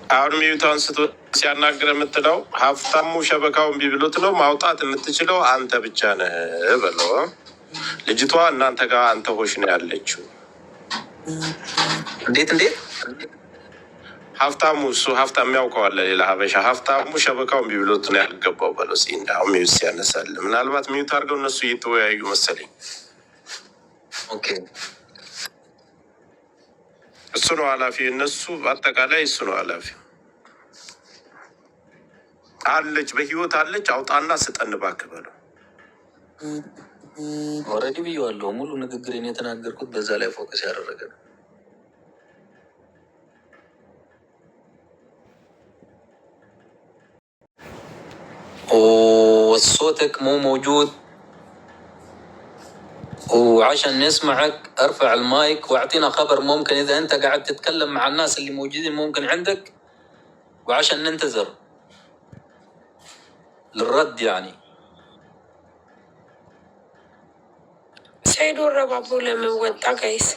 አሁን ሚዩታን ስቶ ሲያናግር የምትለው ሀብታሙ ሸበካውን ቢብሉት ነው ማውጣት የምትችለው አንተ ብቻ ነህ በለው። ልጅቷ እናንተ ጋር አንተ ሆሽ ነው ያለችው። እንዴት ሀብታሙ እሱ ሀብታም ያውቀዋል። ሌላ ሀበሻ ሀብታሙ ሸበካውን ቢብሉት ነው ያልገባው በለው። አሁን ሚዩት ሲያነሳል ምናልባት ሚዩት አድርገው እነሱ እየተወያዩ መሰለኝ። እሱ ነው ኃላፊ እነሱ አጠቃላይ እሱ ነው ኃላፊ። አለች በህይወት አለች። አውጣና ስጠን እባክህ በለው። ኦልሬዲ ብዬዋለሁ። ሙሉ ንግግሬን የተናገርኩት በዛ ላይ ፎከስ ያደረገ ነው። صوتك مو موجود وعشان نسمعك ارفع المايك واعطينا خبر ممكن اذا انت قاعد تتكلم مع الناس اللي موجودين ممكن عندك وعشان ننتظر للرد يعني. سيد الربابو لما وطا قيس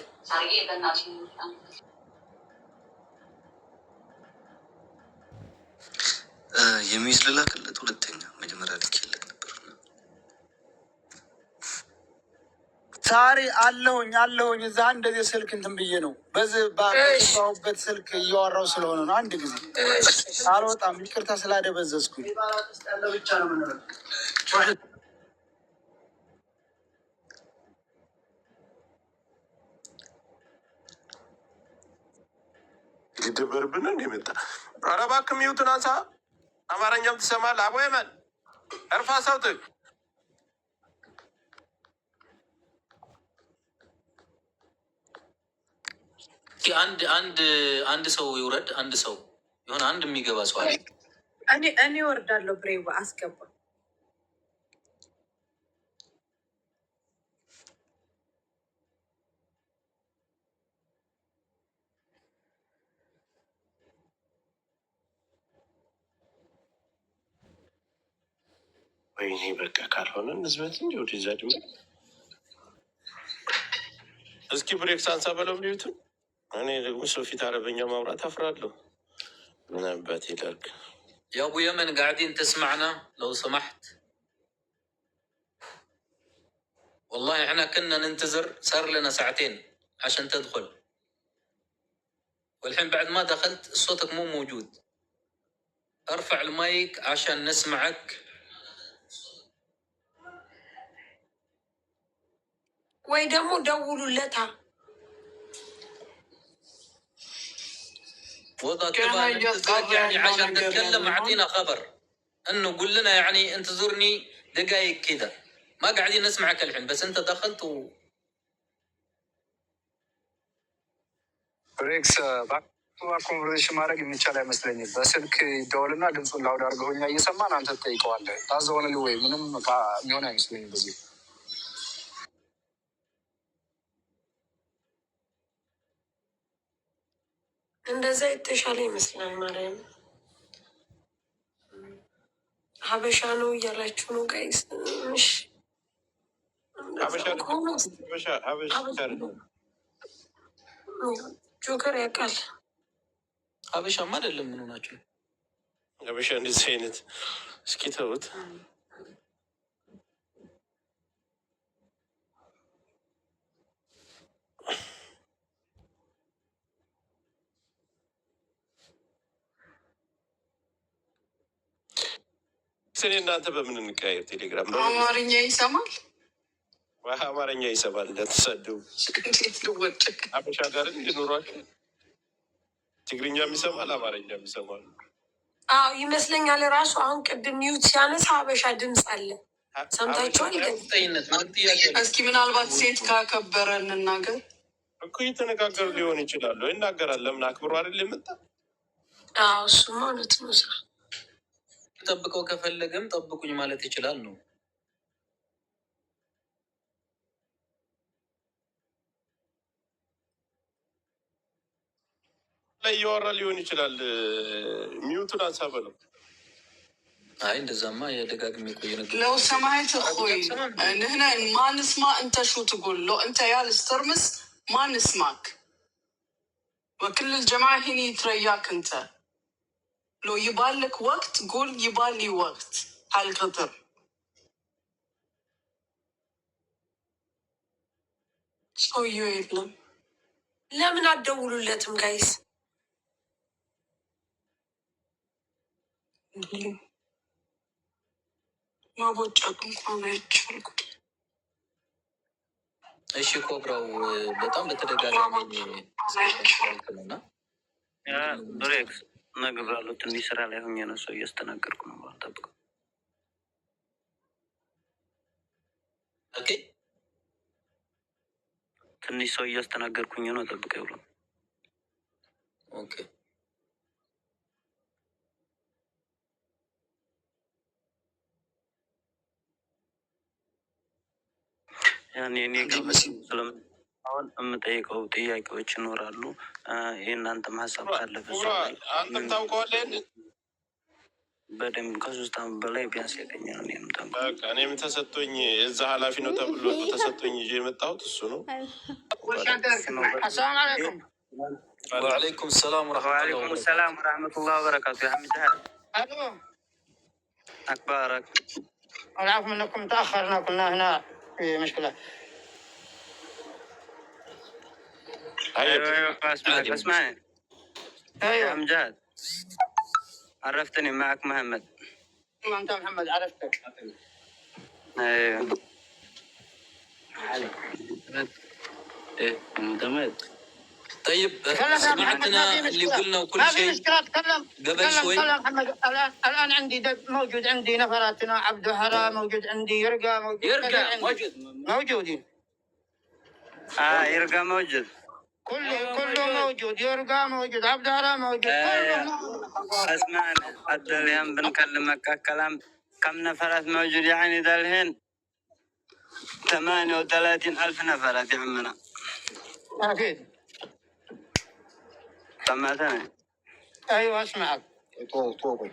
የሚይዝ ልላክለት ሁለተኛ መጀመሪያ ልኬለት ነበር። ዛሬ አለሁኝ እዛ እንደዚህ ስልክ እንትን ብዬ ነው በዚህ ባበት ስልክ እያወራው ስለሆነ ነው። አንድ ጊዜ አልወጣም፣ ይቅርታ ስላደበዘዝኩኝ። ሊደበርብን እንደመጣ ኧረ እባክህ ሚዩትን አንሳ። አማርኛም ትሰማለህ? አቦ የመን እርፋ ሰውትክ አንድ ሰው ይውረድ። አንድ ሰው የሆነ አንድ የሚገባ ሰው አለ። እኔ ወርዳለሁ። ብሬው አስገባ። ወይኔ በቃ ካልሆነ ንዝበት እንዲ ወደዛ ድም እስኪ ብሬክ ሳንሳ በለው ሚዩትን። እኔ ደግሞ ሰው ፊት አረበኛ ማውራት አፍራለሁ። ምን አባት ይላርግ። يا ابو يمن قاعدين تسمعنا لو سمحت؟ والله احنا كنا ننتظر، صار لنا ساعتين عشان تدخل، والحين بعد ما دخلت صوتك مو موجود. ارفع المايك عشان نسمعك. ወይ ደግሞ ደውሉለታ وضع يعني عشان تتكلم اعطينا خبر انه قول لنا يعني انتظرني دقائق كذا، ما قاعدين نسمعك الحين بس انت دخلت ብሬክስ ኮንቨርሴሽን ማድረግ የሚቻል አይመስለኝም። በስልክ ይደወልና ድምፁን ላውድ አድርገውኛ እየሰማን አንተ ትጠይቀዋለህ። ታዘሆነ ወይ ምንም የሚሆን አይመስለኝም በዚህ እንደዛ የተሻለ ይመስላል። ማርያም ሀበሻ ነው እያላችሁ ነው ጋይስ። ጆከር ያውቃል። ሀበሻማ አይደለም። ምን ሆናችሁ ነው? ሀበሻ እንደዚህ አይነት እስኪ ተውት። ስኔ እናንተ በምን እንቀያየር? ቴሌግራም አማርኛ ይሰማል፣ አማርኛ ይሰማል። እንደተሰደቡ አበሻ ጋር እንዲኖሯቸው ትግርኛም ይሰማል፣ አማርኛም ይሰማል። አዎ ይመስለኛል። ራሱ አሁን ቅድም ሚዩት ሲያነሳ ሀበሻ ድምፅ አለ፣ ሰምታችኋል? እስኪ ምናልባት ሴት ካከበረ እንናገር እኮ እየተነጋገሩ ሊሆን ይችላሉ። ይናገራል። ለምን አክብሮ አይደል የመጣ? አዎ እሱማ እውነት ነው። ጠብቀው ከፈለገም ጠብቁኝ ማለት ይችላል ነው። ላይ እያወራ ሊሆን ይችላል። ሚዩቱን አንሳበ ነው። አይ እንደዛማ የደጋግሜ ቆየ ነገር ለው ሰማይት ሆይ ንህና ማንስማ እንተ ሹ ትጉል ሎ እንተ ያል ስተርምስ ማንስማክ ወክልል ጀማ ሂኒ ትረያክ እንተ لو يبالك وقت قول يبالي وقت هالقطر. ሰውዬው የለም። ለምን አትደውሉለትም ጋይስ? ማቦጫቅ እንኳን አይቻልኩት። እሺ ኮብራው በጣም በተደጋጋሚ ና ብሬክስ እነግርሃለሁ። ትንሽ ስራ ላይ ሆኜ ነው ሰው እያስተናገድኩ ነው። ጠብቀው። ኦኬ ትንሽ ሰው እያስተናገድኩኝ ነው። ጠብቀው ብሎ ኦኬ ያኔ እኔ አሁን የምጠይቀው ጥያቄዎች ይኖራሉ። የእናንተም ሀሳብ ካለፈ አንተም ታውቀዋለህ በደንብ ከ3 ዓመት በላይ ቢያንስ ያገኛል። እኔም ተሰጥቶኝ የዛ ኃላፊ ነው ተብሎ ተሰጥቶኝ ይዤ የመጣሁት እሱ ነው። ወአለይኩም ሰላም ወረሕመቱላህ ወበረካቱ። أخبارك؟ العفو منكم تأخرنا كنا هنا في مشكلة. أيوة اسمعني. أيوة أمجاد عرفتني معك محمد. أنت محمد عرفتك. أيوة إيه مدمد. طيب سمعتنا اللي قلنا وكل شيء قبل شوي. الآن عندي موجود عندي نفراتنا عبد حرام موجود عندي يرقى موجودين. يرقى موجود. كله موجود. يرقى موجود عبد حرام موجود. اسمعني حتى اليوم بنكلمك كلام. كم نفرات موجود يعني ذا الحين 38,000 نفرات يا عمنا. أكيد. سمعتني؟ أيوة أسمعك. طوبي.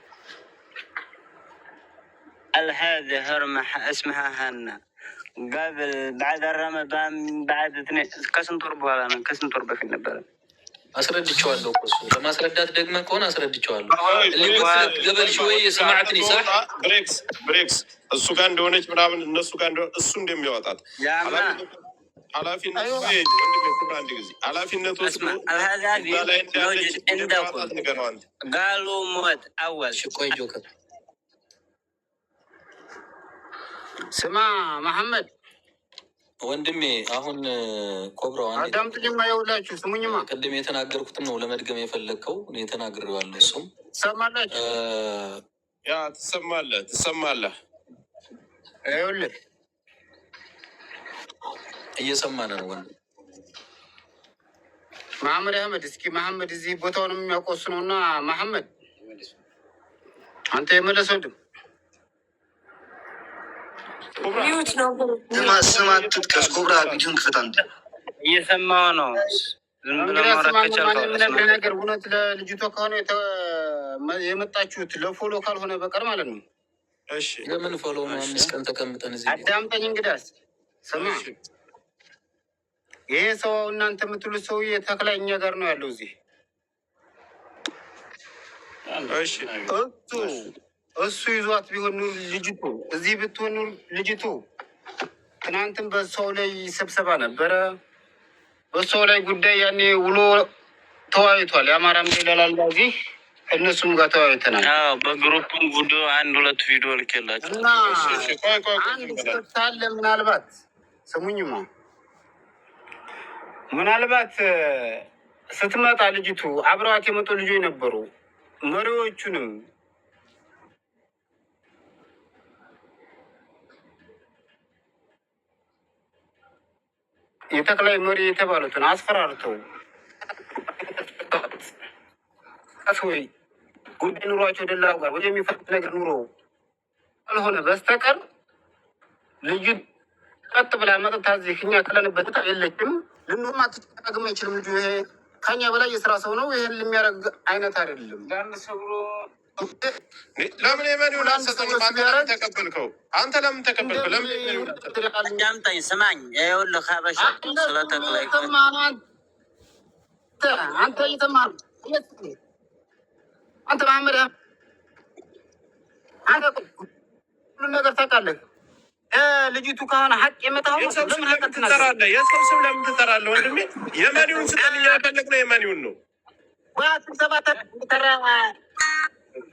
هذه هرمة اسمها هنا قبل بعد الرمضان بعد 2 كسن تربة أنا كسن تربة في النبرة. አስረድቼዋለሁ እኮ እሱ ለማስረዳት ደግመህ ከሆነ አስረድቼዋለሁ። قبل شوي سمعتني صح؟ ብሬክስ እሱ ጋር እንደሆነች ምናምን እነሱ ጋር እንደሆነ እሱ እንደሚያወጣት ኃላፊነት አንድ ጊዜ ኃላፊነት ወስዶ ላይ እንዳለች እንደሚያወጣት ነገር ነው። አንተ قالوا موت أول ሽቆይ ጆከር ስማ መሐመድ ወንድሜ አሁን ኮብራው አዳምጥኝማ፣ የውላችሁ ስሙኝማ። ቅድም የተናገርኩትን ነው ለመድገም የፈለግከው። እኔ ተናግሬዋለሁ። እሱም ትሰማላችሁ? ያ ትሰማለህ። ይኸውልህ እየሰማን ነው ወንድ መሐመድ አህመድ። እስኪ መሐመድ እዚህ ቦታውን የሚያውቀው እሱ ነው እና መሐመድ አንተ የመለስ ወንድም ሚዩት ነው። ስማ ትጥቀስ። ኮብራ ቪዲዮን ክፈት። አንተ እየሰማሁ ነው። የምነግርህ ነገር እውነት ለልጅቷ ከሆነ የመጣችሁት ለፎሎ ካልሆነ በቀር ማለት ነው። እሺ ለምን ፎሎ ነው? 5 ቀን ተቀምጠን እዚህ አዳምጠኝ። እንግዳስ ስማ፣ ይሄ ሰው እናንተ የምትሉት ሰውዬ ተክላ እኛ ጋር ነው ያለው እዚህ። እሺ እሱ ይዟት ቢሆን ልጅቱ እዚህ ብትሆን ልጅቱ ትናንትም በሰው ላይ ስብሰባ ነበረ። በሰው ላይ ጉዳይ ያኔ ውሎ ተወያይቷል። የአማራም ሌላላላ እዚህ እነሱም ጋር ተወያይተናል። በግሩፕም ቪዲዮ 1-2 ቪዲዮ ልኬላቸው እና አንድ ስታለ ምናልባት ስሙኝማ፣ ምናልባት ስትመጣ ልጅቱ አብረዋት የመጡ ልጆች ነበሩ። መሪዎቹንም የጠቅላይ መሪ የተባሉትን አስፈራርተው ወይ ጉዳይ ኑሯቸው ደላው ጋር ወይ የሚፈት ነገር ኑሮ ካልሆነ በስተቀር ልዩ ቀጥ ብላ መጥታ እዚህ እኛ ክለንበት የለችም። ልንሆን አትጠቀም አይችልም። ልጁ ይሄ ከኛ በላይ የስራ ሰው ነው። ይሄን የሚያደርግ አይነት አይደለም። ለምን የመኒውን አንሰጠኝም? ተቀበልከው? አንተ ለምን ተቀበልከው? ለምን ዳምጠኝ ስማኝ። ይኸውልህ ሀበሻ ስለተክላይ አንተ እየተማር አንተ መሐመድ ሁሉን ነገር ታውቃለህ። ልጅቱ ከሆነ ሀቅ የመጣው የሰው ስም ለምን ትጠራለህ? የሰው ስም ለምን ትጠራለህ? ወንድሜ የመኒውን ስጠን እያፈለግ ነው። የመኒውን ነው ስብሰባ ተራ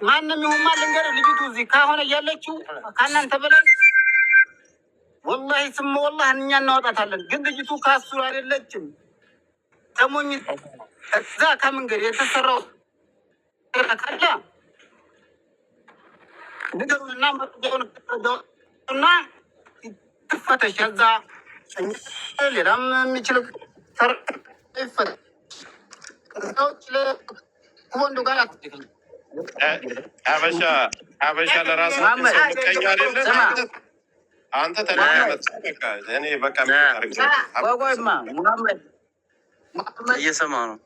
ማንም ይሁን ማን ልንገርህ፣ ልጅቱ እዚህ ከሆነ እያለችው ከእናንተ በላይ ወላሂ ስም ወላሂ እኛ እናወጣታለን። ግን ልጅቱ ካሱ አይደለችም። ተሞኝ እዛ ከመንገድ የተሰራው ካለ ንገሩንና መረጃውንና ትፈተሽ። እዛ ሌላም የሚችል ይፈተሽ። ከዛውጭ ለወንዱ ጋር ሀበሻ ለራሱ ቀኛ አይደለም። አንተ ተናመጥ በቃ እኔ በቃ እየሰማ ነው።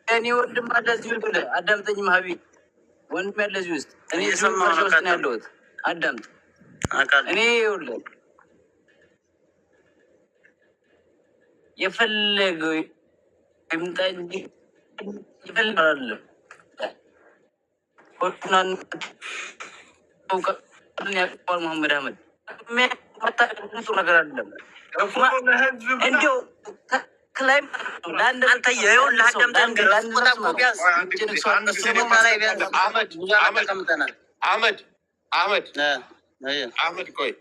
እኔ ወንድም አለ እዚህ ብለህ አዳምጠኝም። ሀቢ ወንድም ያለ እዚህ ውስጥ እኔ እየሰማ ፈርሻ ውስጥ ነው ነው። ያለሁት። አዳምጥ። እኔ ይኸውልህ የፈለገው ይምጣ እንጂ ይፈልግ አይደለም። ሆናን ያውቀዋል መሐመድ አህመድ ጥሩ ነገር አይደለም። እንዲያው ክላይ አንተ ይኸውልህ አዳምጠኝ። አህመድ ቆይ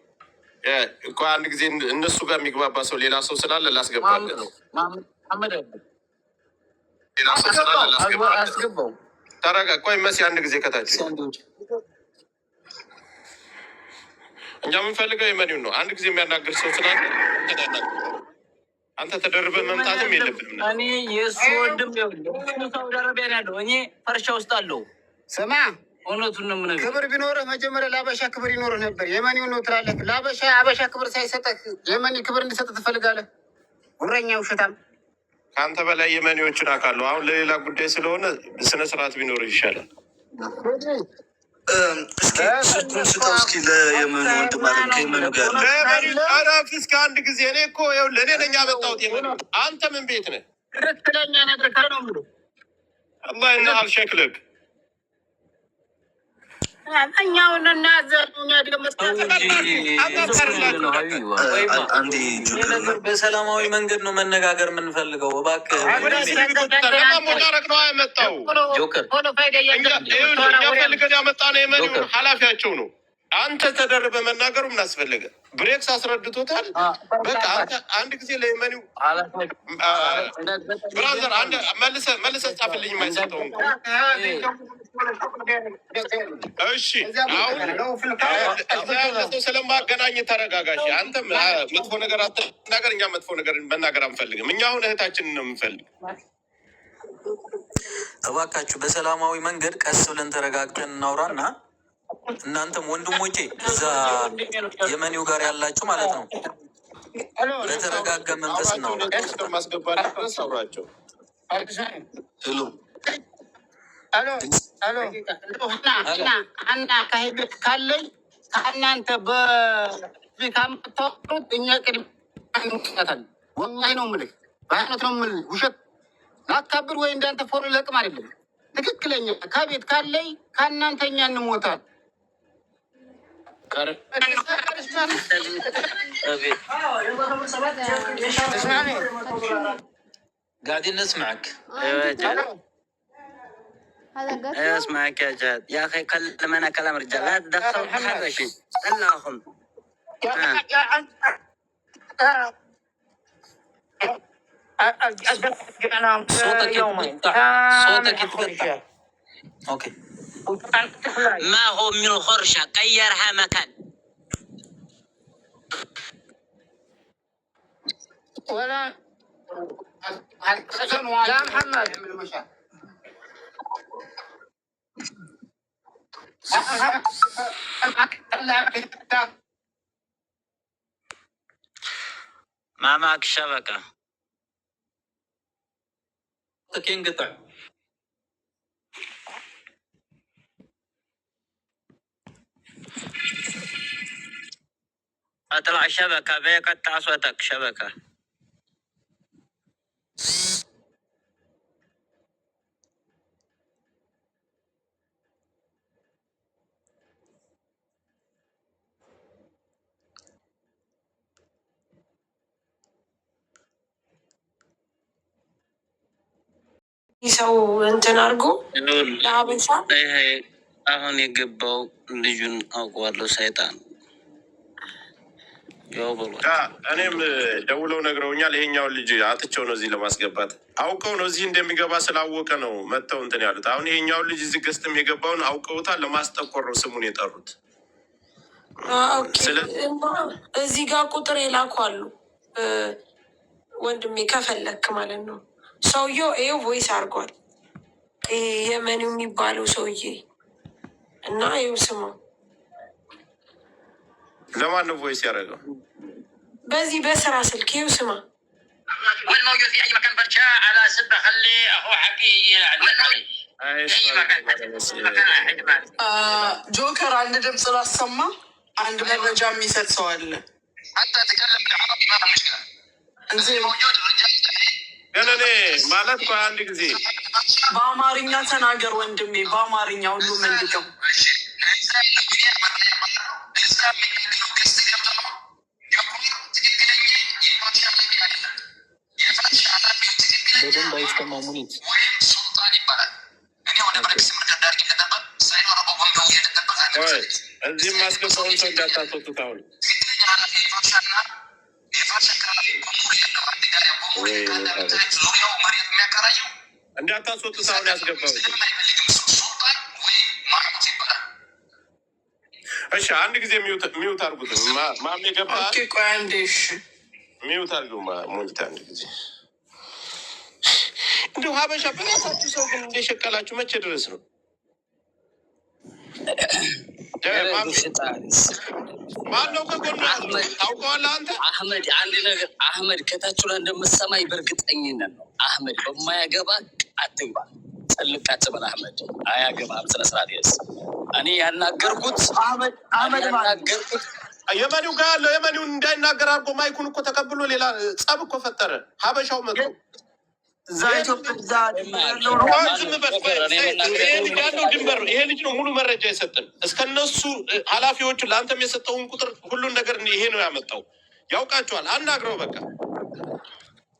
እኮ አንድ ጊዜ እነሱ ጋር የሚግባባ ሰው ሌላ ሰው ስላለ ላስገባልህ ነው። ሌላ ሰው ስላለ ላስገባው። ተረጋ። ቆይ መሲ አንድ ጊዜ ከታች እኛ የምንፈልገው የመኒውን ነው። አንድ ጊዜ የሚያናግር ሰው ስላለ አንተ ተደርበህ መምጣትም የለብንም። እኔ የእሱ ወንድም ሳውዲ አረቢያ ያለው እኔ ፈርሻ ውስጥ አለው። ስማ እውነቱን ነው የምነግርህ። ክብር ቢኖርህ መጀመሪያ ለአበሻ ክብር ይኖርህ ነበር። የመኒውን ነው ትላለህ። ለአበሻ አበሻ ክብር ሳይሰጠህ የመኒ ክብር እንዲሰጥ ትፈልጋለህ? ጉረኛ ውሸታም። ከአንተ በላይ የመኒዎችን አውቃለሁ። አሁን ለሌላ ጉዳይ ስለሆነ ስነ ስርዓት ቢኖርህ ይሻላል። እስኪ ስልኩን ስጠው እስኪ ለየመኑ ወንድም አለ ከየመኑ ጋር አረፍ እስከ አንድ ጊዜ እኔ እኮ ለእኔ ነኝ ያመጣሁት የመኑ። አንተ ምን ቤት ነህ? ትክክለኛ ነገር ካለ ነው የምልህ። አላህ እና አልሸክልክ እኛውን እናዘኛ በሰላማዊ መንገድ ነው መነጋገር የምንፈልገው። እባክህ ሞዳረቅ ነው ያመጣው። እኛ ፈልገን ያመጣ ነው የመኒውን ኃላፊያቸው ነው። አንተ ተደርበህ መናገሩ ምን አስፈለገ? ብሬክስ አስረድቶታል። በቃ አንድ ጊዜ ለየመኒው ብራዘር መልሰህ ጻፍልኝ የማይሰጠውን። እሺ አሁን ሰው ስለማገናኝ ተረጋጋሽ። አንተም መጥፎ ነገር አትናገር፣ እኛ መጥፎ ነገር መናገር አንፈልግም። እኛ አሁን እህታችንን ነው የምንፈልግ። እባካችሁ በሰላማዊ መንገድ ቀስ ብለን ተረጋግተን እናውራና እናንተም ወንድሞቼ እዛ የመኒው ጋር ያላችሁ ማለት ነው በተረጋጋ መንፈስ ነው ማስገባት ድረስ አውራቸው። እና ከሄቤት ካለኝ ከእናንተ በካምታወሩት እኛ ቅድሚያታል። ወላሂ ነው የምልህ፣ በሃይማኖት ነው የምልህ። ውሸት ላካብር ወይ እንዳንተ ፎር ለቅም አይደለም። ትክክለኛ ከቤት ካለኝ ከእናንተ እኛ እንሞታል። قاعدين نسمعك. اسمعك يا جهاد يا اخي كلمنا كلام رجال لا تدخل حرشي خلاهم صوتك يتقطع. اوكي ما هو من الخرشة غيرها مكان ولا يا محمد ما معك شبكة صوتك ينقطع. اطلع شبكة بيقطع صوتك شبكة. ሰው እንትን አድርጎ ለሀበሻ አሁን የገባው ልጁን አውቀዋለሁ። ሰይጣን ያው ብሏል። እኔም ደውለው ነግረውኛል። ይሄኛውን ልጅ አትቸው ነው እዚህ ለማስገባት አውቀው ነው እዚህ እንደሚገባ ስላወቀ ነው መጥተው እንትን ያሉት። አሁን ይሄኛውን ልጅ እዚህ ገዝትም የገባውን አውቀውታል። ለማስጠቆር ነው ስሙን የጠሩት። እዚህ ጋር ቁጥር የላኩ አሉ ወንድሜ ከፈለክ ማለት ነው። ሰውየው ይኸው ቮይስ አድርጓል። የመኒው የሚባለው ሰውዬ እና ይኸው ስሙ። ለማን ነው ቮይስ ያደረገው? በዚህ በስራ ስልክ ይኸው ስማ። والموجود في اي مكان برشا على سبه خلي اخو حقي ጆከር አንድ ድምፅ ላሰማ። አንድ መረጃ የሚሰጥ ሰው አለ። ግን እኔ ማለት በአንድ ጊዜ በአማርኛ ተናገር ወንድሜ፣ በአማርኛ ሁሉ መንድቀው። በደንብ አይሰማሙኒት እዚህም ማስገባውን ሰው እንዳታስወጡት። አሁን እንዳታስወጡት። አሁን ያስገባው እሺ፣ አንድ ጊዜ ሚውት አርጉት። ማሜ ገባ። ቆይ አንዴ እሺ፣ ሚውት አርጉ ሞኒታ። አንድ ጊዜ እንዲሁ ሀበሻ በራሳችሁ ሰው ግን እንደሸቀላችሁ መቼ ድረስ ነው? ማነው ከጎኑ ታውቀዋለህ አንተ? አህመድ አንድ ነገር አህመድ ከታችሁ ላይ እንደምሰማኝ በእርግጠኝነት ነው። አህመድ በማያገባ አትግባ፣ ጸልቅ አትበል። አህመድ አያገባም። ስነ ስርዓት ይስ እኔ ያናገርኩት አህመድ ያናገርኩት የመኒው ጋር ያለው የመኒውን እንዳይናገር አድርጎ ማይኩን እኮ ተቀብሎ ሌላ ጸብ እኮ ፈጠረ። ሀበሻው መጥቶ ያለው ድንበር ይሄ ልጅ ነው ሙሉ መረጃ የሰጠን እስከነሱ ኃላፊዎቹ ለአንተም የሰጠውን ቁጥር ሁሉን ነገር ይሄ ነው ያመጣው። ያውቃቸዋል። አናግረው በቃ።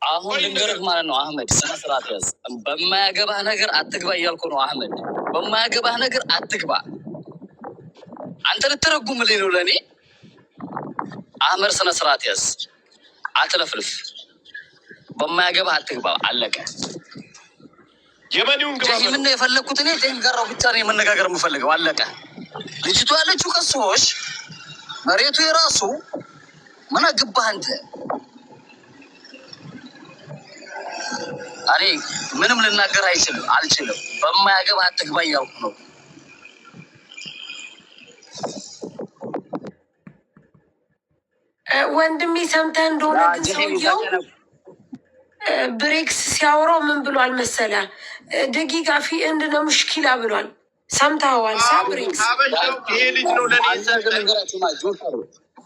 አሁን ልንገርህ ማለት ነው አህመድ፣ ስነ ስርዓት ያዝ። በማያገባህ ነገር አትግባ እያልኩ ነው አህመድ። በማያገባህ ነገር አትግባ። አንተ ልትረጉምልኝ ነው ለእኔ? አህመድ ስነ ስርዓት ያዝ፣ አትለፍልፍ። በማያገባ አትግባ፣ አለቀ። የመኒውን ግባ ምን ነው የፈለግኩት እኔ ጤን ገራው ብቻ ነው የመነጋገር የምፈልገው፣ አለቀ። ልጅቷ ያለችው ከሰዎች መሬቱ የራሱ ምን አገባህ አንተ? እኔ ምንም ልናገር አልችልም። በማያገባ አትግባ እያልኩ ነው። ወንድሜ ሰምተህ እንደሆነ ግን ሰውየው ብሬክስ ሲያወራው ምን ብሏል መሰለ? ደቂቃ ፊ እንድነ ሙሽኪላ ብሏል። ሰምተኸዋል? ብሬክስ ይሄ ልጅ ነው ለኔ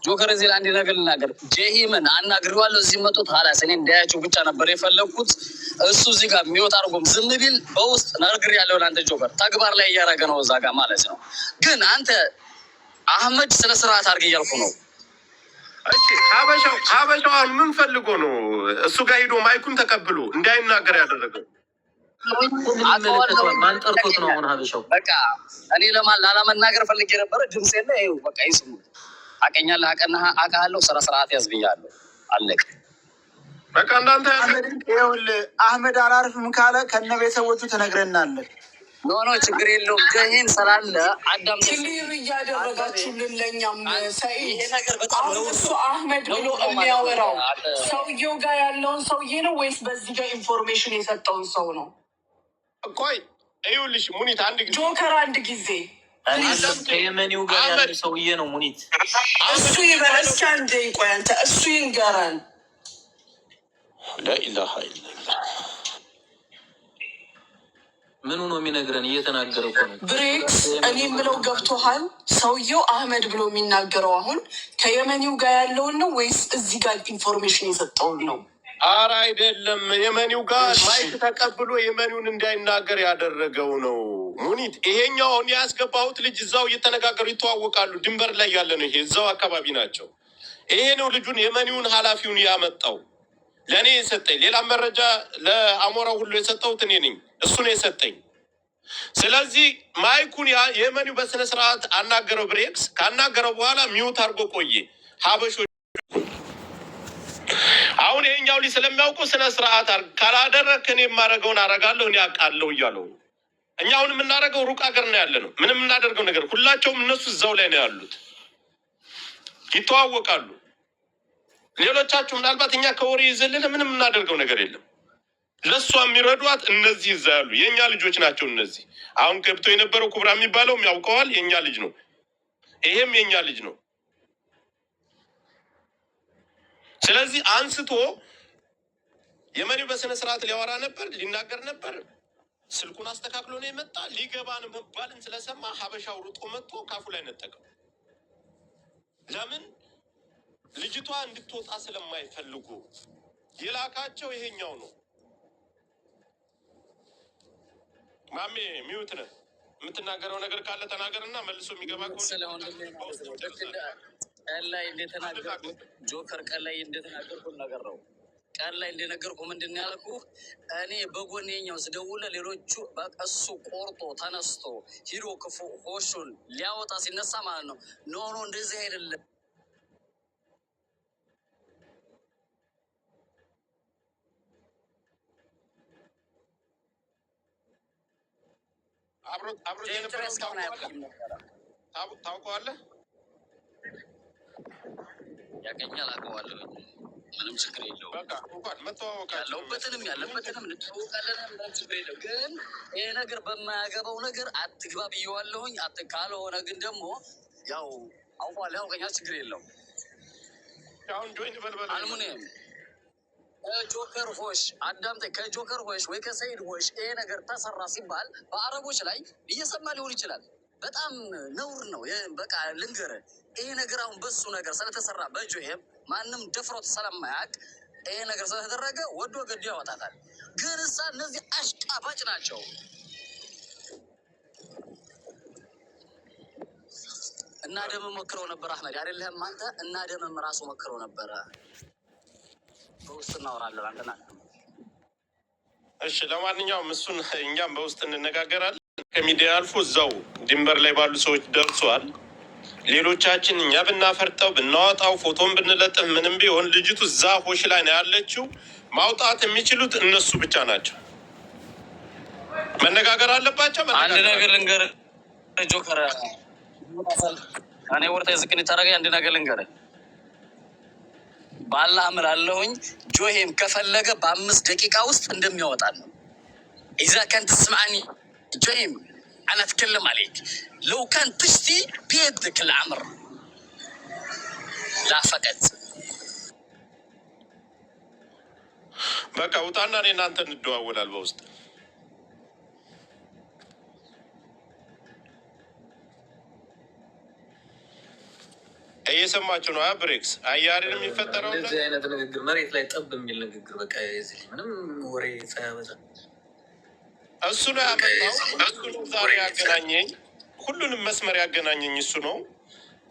ጆከር እዚህ ላይ አንድ ነገር ልናገር። ጀሂምን አናግሬዋለሁ። እዚህ መጡት ሀላስ እኔ እንዳያቸው ብቻ ነበር የፈለግኩት። እሱ እዚህ ጋር የሚወጣ አድርጎም ዝም ቢል በውስጥ ነግር ያለውን አንተ ጆከር ተግባር ላይ እያደረገ ነው እዛ ጋር ማለት ነው። ግን አንተ አህመድ ስነ ስርዓት አድርግ እያልኩ ነው። ሀበሻው ምን ፈልጎ ነው እሱ ጋር ሄዶ ማይኩን ተቀብሎ እንዳይናገር ያደረገው? ማን ጠርቶት ነው? አሁን ሀበሻው በቃ እኔ ላለመናገር ፈልጌ ነበረ። ድምፅ የለ ይኸው በቃ ይስሙ። አቀኛለህ አውቃለሁ። ስነ ስርዓት ያዝ ብያለሁ። አለቀ በቃ። እንዳንተ አህመድ አላርፍም ካለ ከነ ቤተሰቦቹ ትነግረናለህ። ኖ ችግር የለውም። ጀሂን ስላለ አዳም ክሊር እያደረጋችሁልን ለእኛም ሰኢድ። አሁን እሱ አህመድ ብሎ የሚያወራው ሰውየው ጋር ያለውን ሰውዬ ነው ወይስ በዚህ ጋር ኢንፎርሜሽን የሰጠውን ሰው ነው? ቆይ ይኸውልሽ ሙኒት አንድ ጊዜ ጆከር አንድ ጊዜ ከየመኒው ጋር ያለ ሰውዬ ነው ሙኒት። እሱ ይበል እስኪ አንዴ ቆይ አንተ እሱ ይንገረን። ላኢላሃ ኢለላህ ምኑ ነው የሚነግረን? እየተናገረ እኮ ነው ብሬክስ። እኔ የምለው ገብቶሃል? ሰውየው አህመድ ብሎ የሚናገረው አሁን ከየመኒው ጋር ያለውን ነው ወይስ እዚህ ጋር ኢንፎርሜሽን የሰጠውን ነው? ኧረ አይደለም፣ የመኒው ጋር ማይክ ተቀብሎ የመኒውን እንዳይናገር ያደረገው ነው ሙኒት። ይሄኛው አሁን ያስገባሁት ልጅ እዛው እየተነጋገሩ ይተዋወቃሉ። ድንበር ላይ ያለ ነው ይሄ፣ እዛው አካባቢ ናቸው። ይሄ ነው ልጁን የመኒውን ኃላፊውን ያመጣው። ለእኔ የሰጠኝ ሌላ መረጃ ለአሞራው ሁሉ የሰጠሁት እኔ ነኝ። እሱ ነው የሰጠኝ። ስለዚህ ማይኩን የመኒው በስነ ስርዓት አናገረው። ብሬክስ ካናገረው በኋላ ሚውት አድርጎ ቆየ። ሀበሾ አሁን ይሄኛው ልጅ ስለሚያውቁ ስነ ስርዓት ካላደረክ እኔ የማደርገውን አደርጋለሁ እኔ አውቃለሁ እያለው እኛ አሁን የምናደርገው ሩቅ ሀገር ነው ያለ ነው። ምንም የምናደርገው ነገር ሁላቸውም እነሱ እዛው ላይ ነው ያሉት፣ ይተዋወቃሉ። ሌሎቻችሁ ምናልባት እኛ ከወሬ ይዘልን ምንም የምናደርገው ነገር የለም። ለእሷ የሚረዷት እነዚህ እዛ ያሉ የእኛ ልጆች ናቸው። እነዚህ አሁን ገብቶ የነበረው ኩብራ የሚባለውም ያውቀዋል፣ የእኛ ልጅ ነው። ይሄም የእኛ ልጅ ነው። ስለዚህ አንስቶ የመኒው በስነ ስርዓት ሊያወራ ነበር፣ ሊናገር ነበር። ስልኩን አስተካክሎ ነው የመጣ። ሊገባን መባልን ስለሰማ ሀበሻው ሩጦ መጥቶ ካፉ ላይ ነጠቀው። ለምን? ልጅቷ እንድትወጣ ስለማይፈልጉ። የላካቸው ይሄኛው ነው። ማሜ ሚውት ነህ። የምትናገረው ነገር ካለ ተናገርና መልሶ የሚገባ ቀን ላይ እንደተናገርኩት ጆከር ቀን ላይ እንደተናገርኩት ነገር ነው። ቀን ላይ እንደነገርኩ ምንድን ያልኩ እኔ በጎኔኛው ስደውለ ሌሎቹ በቀሱ ቆርጦ ተነስቶ ሂዶ ክፉ ሆሹን ሊያወጣ ሲነሳ ማለት ነው። ኖ እንደዚህ አይደለም። አብሮ ታውቀዋለህ? ያገኛል፣ አውቀዋለሁ። ምንም ችግር የለውም። ያለሁበትንም ያለበትንም እንታወቃለን። ምንም ችግር የለው። ግን ይሄ ነገር በማያገባው ነገር አትግባ ብየዋለሁኝ። ካልሆነ ግን ደግሞ ያው አውቋል፣ ያውቀኛል። ችግር የለው። አልሙኒየም ጆከር ሆሽ አዳምጠኝ። ከጆከር ሆሽ ወይ ከሰይድ ሆሽ ይሄ ነገር ተሰራ ሲባል በአረቦች ላይ እየሰማ ሊሆን ይችላል። በጣም ነውር ነው። በቃ ልንገርህ፣ ይሄ ነገር አሁን በሱ ነገር ስለተሰራ በጆሄም ማንም ደፍሮት ስለማያውቅ ይሄ ነገር ስለተደረገ ወዶ ገዱ ያወጣታል። ግን እሳ እነዚህ አሽቃባጭ ናቸው። እና ደም ሞክረው ነበር አህመድ አይደለህም አንተ? እና ደምም ራሱ ሞክረው ነበረ። በውስጥ እናወራለን አንተና። እሺ፣ ለማንኛውም እሱን እኛም በውስጥ እንነጋገራለን። ከሚዲያ አልፎ እዛው ድንበር ላይ ባሉ ሰዎች ደርሷል። ሌሎቻችን እኛ ብናፈርጠው ብናወጣው ፎቶን ብንለጥፍ ምንም ቢሆን ልጅቱ እዛ ሆሽ ላይ ነው ያለችው። ማውጣት የሚችሉት እነሱ ብቻ ናቸው። መነጋገር አለባቸው። አንድ ነገር ልንገርህ ጆከር፣ እኔ ወርታ ዝቅን ታደረገኝ። አንድ ነገር ልንገርህ፣ ባላህ እምላለሁኝ ጆሄም ከፈለገ በ5 ደቂቃ ውስጥ እንደሚያወጣ ነው። ኢዛ ከንት ትስማዕኒ ጆሄም أنا أتكلم عليك. لو كان تشتي بيدك العمر لا فقط በቃ ውጣና እኔ እናንተ እንደዋወላል በውስጥ። እየሰማችሁ ነው? ብሬክስ አያሪን የሚፈጠረው እንደዚህ አይነት ንግግር መሬት ላይ ጠብ የሚል ንግግር በቃ የዚህ ምንም ወሬ ሳያበዛ እሱ ነው ያመጣው። እሱ ነው ዛሬ ያገናኘኝ፣ ሁሉንም መስመር ያገናኘኝ እሱ ነው።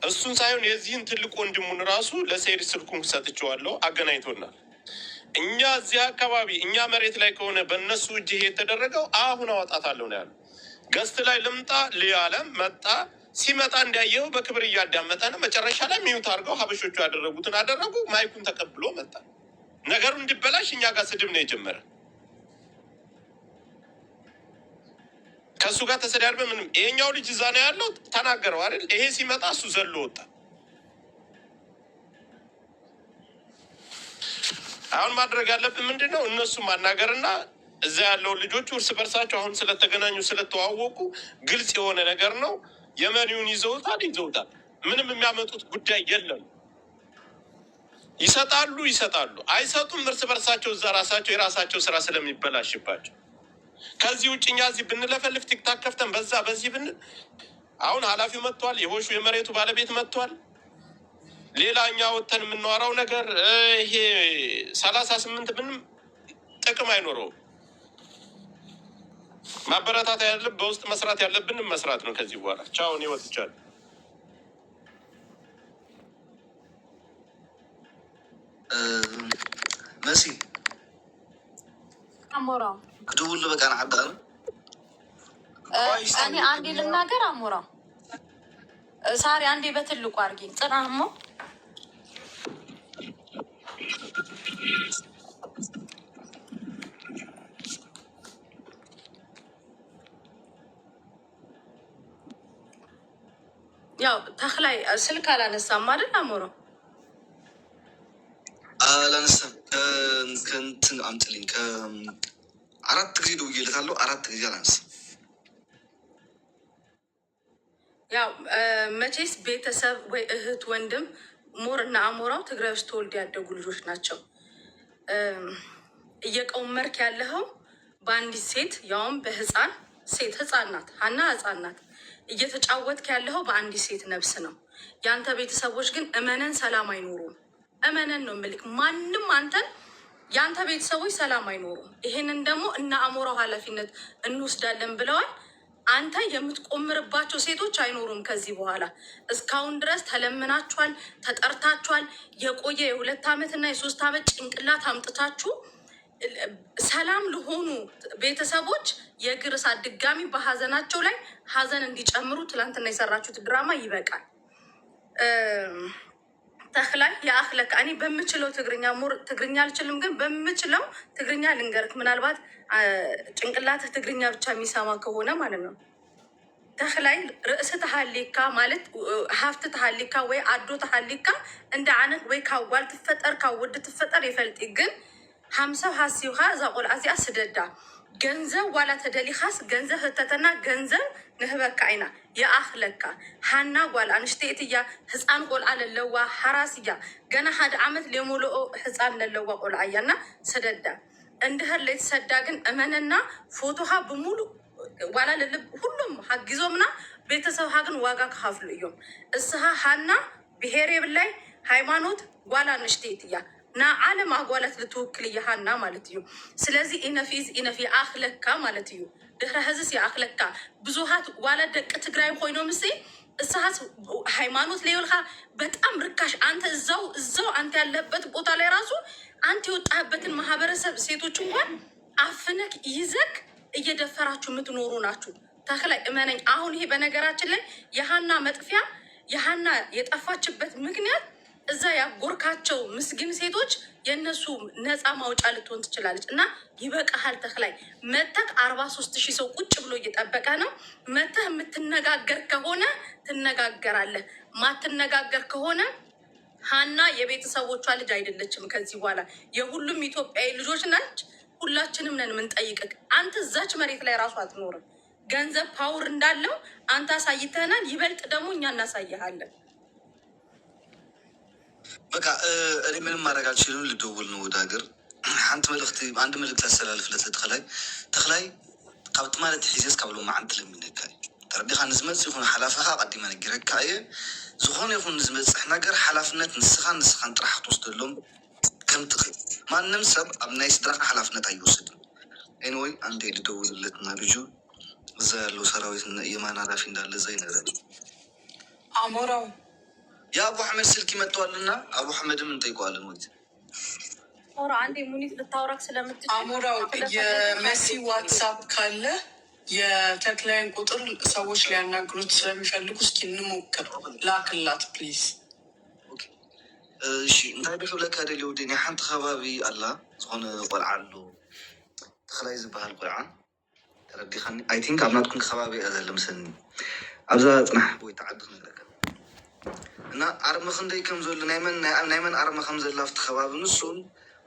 እሱን ሳይሆን የዚህን ትልቅ ወንድሙን ራሱ ለሰይድ ስልኩን ሰጥቼዋለሁ፣ አገናኝቶናል። እኛ እዚህ አካባቢ እኛ መሬት ላይ ከሆነ በእነሱ እጅ ይሄ የተደረገው አሁን አወጣታለሁ ነው ያሉ። ገስት ላይ ልምጣ ሊያለም መጣ። ሲመጣ እንዲያየው በክብር እያዳመጠ ነው። መጨረሻ ላይ ሚዩት አድርገው ሀበሾቹ ያደረጉትን አደረጉ። ማይኩን ተቀብሎ መጣ። ነገሩ እንዲበላሽ እኛ ጋር ስድብ ነው የጀመረ። ከእሱ ጋር ተሰዳድበ ምንም። ይሄኛው ልጅ እዛ ነው ያለው፣ ተናገረው አይደል? ይሄ ሲመጣ እሱ ዘሎ ወጣ። አሁን ማድረግ ያለብን ምንድን ነው? እነሱ ማናገርና እዛ ያለው ልጆቹ እርስ በርሳቸው አሁን ስለተገናኙ ስለተዋወቁ ግልጽ የሆነ ነገር ነው። የመሪውን ይዘውታል። ምንም የሚያመጡት ጉዳይ የለም። ይሰጣሉ፣ አይሰጡም። እርስ በርሳቸው እዛ ራሳቸው የራሳቸው ስራ ስለሚበላሽባቸው ከዚህ ውጭ እኛ እዚህ ብንለፈልፍ ቲክታክ ከፍተን በዛ በዚህ ብንል አሁን ኃላፊው መጥቷል። የሆሹ የመሬቱ ባለቤት መጥቷል። ሌላ እኛ ወጥተን የምናወራው ነገር ይሄ 38 ምንም ጥቅም አይኖረውም። ማበረታታ ያለብን በውስጥ መስራት ያለብንም መስራት ነው። ከዚህ በኋላ ቻው፣ እኔ ወጥቻለሁ። ماشي አሞራው كدول بقى أنا عدار እኔ አንዴ ልናገር አሞራው ሳሪ አንዴ በትልቁ አድርጊኝ ጽናሞ ያው ተክላይ ስልክ አላነሳም አይደል አሞራው አላነሳም ከእንትን አምጥልኝ ከአራት ጊዜ ደውዬለታለሁ 4 ጊዜ አላነሳም ያው መቼስ ቤተሰብ ወይ እህት ወንድም ሞር እና አሞራው ትግራይ ውስጥ ተወልድ ያደጉ ልጆች ናቸው። እየቀውመርክ ያለኸው በአንዲት ሴት ያውም በህፃን ሴት ህፃን ናት ሀና ህፃን ናት። እየተጫወትክ ያለኸው በአንዲት ሴት ነብስ ነው። የአንተ ቤተሰቦች ግን እመነን ሰላም አይኖሩም። እመነን ነው ምልክ ማንም አንተን የአንተ ቤተሰቦች ሰላም አይኖሩም። ይሄንን ደግሞ እና አሞራው ኃላፊነት እንወስዳለን ብለዋል። አንተ የምትቆምርባቸው ሴቶች አይኖሩም ከዚህ በኋላ። እስካሁን ድረስ ተለምናችኋል፣ ተጠርታችኋል። የቆየ የ2 ዓመትና የ3 ዓመት ጭንቅላት አምጥታችሁ ሰላም ለሆኑ ቤተሰቦች የእግር እሳት ድጋሚ በሀዘናቸው ላይ ሀዘን እንዲጨምሩ ትላንትና የሰራችሁት ድራማ ይበቃል። ተክላይ የአክለካ እኔ በምችለው ትግርኛ ሞር ትግርኛ አልችልም፣ ግን በምችለው ትግርኛ ልንገርክ። ምናልባት ጭንቅላትህ ትግርኛ ብቻ የሚሰማ ከሆነ ማለት ነው። ተክላይ ርእስ ተሃሊካ ማለት ሀፍት ተሃሊካ ወይ አዶ ተሃሊካ እንደ ዓነት ወይ ካዋል ትፈጠር ካውድ ትፈጠር ይፈልጥ። ግን ሀምሰብ ሀሲብካ እዛ ቆልዓ እዚኣ ስደዳ ገንዘብ ዋላ ተደሊኻስ ገንዘብ ህተተና ገንዘብ ንህበካ ኢና የአክለካ ሃና ጓል አንሽተት እያ ህፃን ቆልዓ ለለዋ ሓራስ እያ ገና 1 ዓመት ለሞልኦ ህፃን ለለዋ ቆልዓ እያና ሰደዳ እንድህር ለተሰዳ ግን እመነና ፎቶሃ በሙሉ ዋላ ለልብ ሁሉም ሀጊዞምና ቤተሰብ ሀግን ዋጋ ከፋፍሉ እዮም እስሃ ሃና ብሄር የብላይ ሃይማኖት ጓል አንሽተት እያ ና ዓለም አጓላት ልትወክል የሃና ማለት እዩ። ስለዚህ ኢነፊዝ ኢነፊ አክለካ ማለት እዩ። ድህረ ህዝስ የአክለካ ብዙሃት ዋላ ደቂ ትግራይ ኮይኖ ምስ እስሃት ሃይማኖት ለይልካ በጣም ርካሽ አንተ እዛው አንተ ያለበት ቦታ ላይ ራሱ አንተ የወጣህበትን ማህበረሰብ ሴቶች እንኳን አፍነክ ይዘክ እየደፈራችሁ የምትኖሩ ናችሁ። ተክላይ እመነኝ። አሁን ይሄ በነገራችን ላይ የሃና መጥፊያ የሃና የጠፋችበት ምክንያት እዛ ያጎርካቸው ምስግን ሴቶች የእነሱ ነፃ ማውጫ ልትሆን ትችላለች። እና ይበቃሃል ተክላይ። መተህ 43,000 ሰው ቁጭ ብሎ እየጠበቀ ነው። መተህ የምትነጋገር ከሆነ ትነጋገራለህ። ማትነጋገር ከሆነ ሃና የቤተሰቦቿ ልጅ አይደለችም። ከዚህ በኋላ የሁሉም ኢትዮጵያዊ ልጆች ናች። ሁላችንም ነን የምንጠይቅህ። አንተ እዛች መሬት ላይ ራሱ አትኖርም። ገንዘብ ፓወር እንዳለው አንተ አሳይተናል። ይበልጥ ደግሞ እኛ እናሳይሃለን። በቃ እኔ ምንም ማድረግ አልችልም። ልደውል ነው ወደ ሀገር። አንድ መልእክት አስተላልፍለት ተክላይ ካብቲ ማለት ሒዘስ ካብሎ ማዓንቲ ለሚነካይ ተረዲኻ ንዝመፅእ ይኹን ሓላፍኻ ቀዲመ ነጊረካ እየ ዝኾነ ይኹን ዝመፅሕ ነገር ሓላፍነት ንስኻን ጥራሕ ክትወስደሎም ከም ትኽእል። ማንም ሰብ ኣብ ናይ ስድራካ ሓላፍነት ኣይወስድን። ኤንወይ አንዴ ልደውልለትና ልጁ እዛ ያለው ሰራዊት የማን ኃላፊ እንዳለ እዛ ይነግረን። አሞራው የአቡ አሕመድ ስልክ ይመጣዋልና አቡ አሕመድም እንጠይቀዋለን። ወይ ኦራ አንዴ ሙኒት ልታወራክ ስለምትችል አሞራው የመሲ ዋትሳፕ ካለ የተክላይን ቁጥር ሰዎች ሊያናግሩት ስለሚፈልጉ እስኪ እንሞክር። ላክላት ፕሊዝ። እሺ እንታይ ብፍለካ ደልዩ ወደኒ ሓንቲ ከባቢ ኣላ ዝኾነ ቆልዓ ኣሎ ተክላይ ዝበሃል ቆልዓ ተረዲኻኒ ኣይ ቲንክ ኣብ ናትኩም ከባቢ እያ ዘለ ምሰኒ ኣብዛ ፅናሕ ወይ ተዓዲ ክንረከብ እና ኣርሚ ክንደይ ከም ዘሎ ናይ መን ኣርሚ ከም ዘላ ኣብቲ ከባቢ ንሱን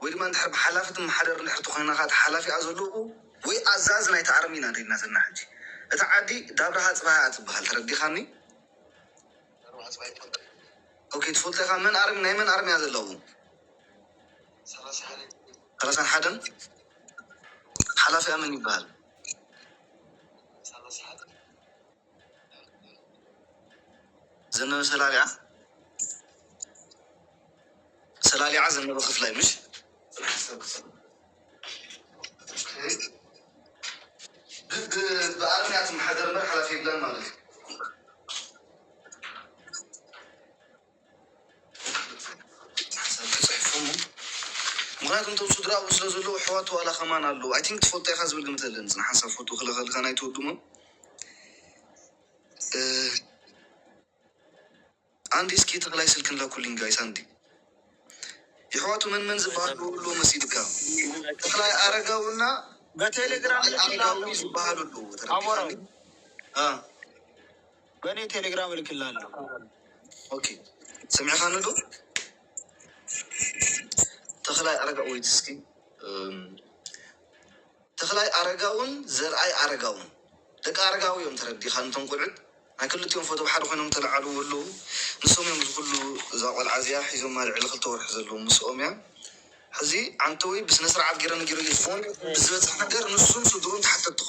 ወይ ድማ እንድሕር ብሓላፊት መሓደር ንድሕርቲ ኮይና ካ ሓላፊ እያ ዘለዉ ወይ ኣዛዝ ናይቲ ኣርሚ ኢና ደና ዘለና ሕጂ እታ ዓዲ ዳብራሃ ፅባያ ትበሃል ተረዲኻኒ። ኦኬ ትፈልጥ ኢኻ መን ኣርሚ ናይ መን ኣርሚ እያ ዘለዉ 31 ሓላፊ መን ይበሃል? ዘነበ ሰላሊዓ ዘነበ ክፍላይ ምሽ ብኣርሚያት መሓደር በር ሓላፊ ይብለን ማለት እዩ። ምክንያቱም ቶም ስድራ ስለ ዘለዎ ኣሕዋቱ ዋላ ከማን ኣለዉ ኣይ ቲንክ ትፈልጦ ኢካ ዝብል ግምት ኣለኒ ፅና ሓንሳብ ፎቶ ክልኸልካ ናይ ትወድሞ አንዲ እስኪ ተክላይ ስልክን ላኩልኝ ጋይስ አንዲ የሕዋቱ ምን ዝበሃሉ ሁሉ መስይድካ ተክላይ አረጋውና በቴሌግራም አረጋዊ ዝበሃሉ አሞራው በእኔ ቴሌግራም እልክልሃለሁ። ኦኬ ሰሚዕካ ንዶ ተክላይ አረጋው ወይት እስኪ ተክላይ አረጋውን ዘርአይ አረጋውን ደቂ አረጋዊ እዮም ተረዲኻ እንቶም ቁልዕት ናይ ክልቲኦም ፎቶ ብሓደ ኮይኖም ተለዓሉ ኣለዉ ንሶም እዮም ዝኩሉ እዛ ቆልዓ እዚኣ ሒዞም ማልዕሊ 2 ወርሒ ዘለዉ ምስኦም እያ ሕዚ ዓንተ ወይ ብስነ ስርዓት ገይረ ነጊሩ ብዝበፅሕ ነገር ንሱን ስድሩን ተሓተት